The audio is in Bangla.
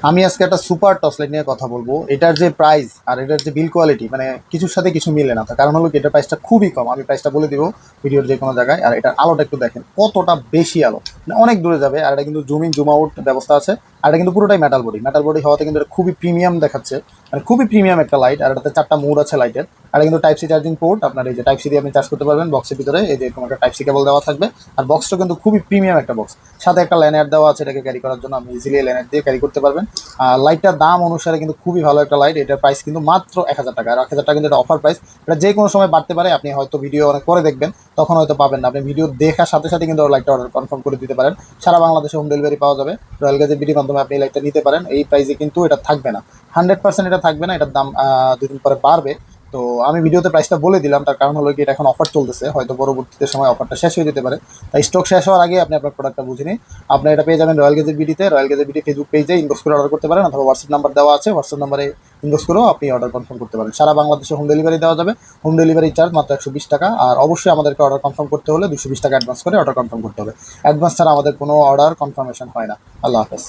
আমি আজকে একটা সুপার টর্চ লাইট নিয়ে কথা বলবো। এটার যে প্রাইস আর এটার যে বিল কোয়ালিটি মানে কিছুর সাথে কিছু মিলে না। তার কারণ হলো কি এটার প্রাইসটা খুবই কম। আমি প্রাইসটা বলে দিব ভিডিওর যে কোনো জায়গায়। আর এটার আলোটা একটু দেখেন কতটা বেশি আলো, মানে অনেক দূরে যাবে। আর এটা কিন্তু জুম ইন জুম আউট ব্যবস্থা আছে। আর এটা কিন্তু পুরোটাই মেটাল বডি হওয়াতে কিন্তু এটা খুবই প্রিমিয়াম দেখাচ্ছে, মানে খুবই প্রিমিয়াম একটা লাইট। আর এটাতে 4টা মোড আছে লাইটের। আর এটা কিন্তু টাইপ সি চার্জিং পোর্ট, আপনার এই যে টাইপ সি দিয়ে আপনি চার্জ করতে পারবেন। বক্সের ভিতরে এই যে তোমার টাইপ সি কেবল দেওয়া থাকবে। আর বক্সটা কিন্তু খুবই প্রিমিয়াম একটা বক্স। সাথে একটা ল্যানার দেওয়া আছে, এটাকে ক্যারি করার জন্য আপনি ইজিলি ল্যানার দিয়ে ক্যারি করতে পারবেন। লাইটটার দাম অনুসারে কিন্তু খুবই ভালো একটা লাইট। এটার প্রাইস কিন্তু মাত্র 1000 টাকা। আর 1000 টাকা কিন্তু এটা অফার প্রাইস। এটা যে কোনো সময় বাড়তে পারে। আপনি হয়তো ভিডিও অনেক পরে দেখবেন, তখন হয়তো পাবেন না। আপনি ভিডিও দেখার সাথে সাথে কিন্তু লাইটটা অর্ডার কনফার্ম করে দিতে পারেন। সারা বাংলাদেশে হোম ডেলিভারি পাওয়া যাবে। রয়্যাল গ্যাজেট বিডির মাধ্যমে আপনি এই লাইটটা নিতে পারেন। এই প্রাইসে কিন্তু এটা থাকবে না, 100% এটা থাকবে না। এটার দাম 2 দিন পরে বাড়বে। তো আমি ভিডিওতে প্রাইসটা বলে দিলাম, তার কারণ হলো কি এটা এখন অফার চলতেছে, হয়তো পরবর্তীতে সময় অফারটা শেষ হয়ে যেতে পারে। তাই স্টক শেষ হওয়ার আগে আপনি আপনার প্রোডাক্টটা বুঝে নিন। আপনি এটা পেয়ে যাবেন রয়্যাল গ্যাজেট বিডিতে। রয়্যাল গ্যাজেট বিডি ফেসবুক পেজে ইনবক্স করে অর্ডার করতে পারেন, অথবা হোয়াটসঅ্যাপ নাম্বার দেওয়া আছে, হোয়াটসঅ্যাপ নাম্বারে ইনবক্স করেও আপনি অর্ডার কনফার্ম করতে পারেন। সারা বাংলাদেশে হোম ডেলিভারি দেওয়া যাবে। হোম ডেলিভারি চার্জ মাত্র 120 টাকা। আর অবশ্যই আমাদেরকে অর্ডার কনফার্ম করতে হলে 220 টাকা অ্যাডভান্স করে অর্ডার কনফার্ম করতে হবে। অ্যাডভান্স ছাড়া আমাদের কোনো অর্ডার কনফার্মেশন হয় না। আল্লাহ হাফেজ।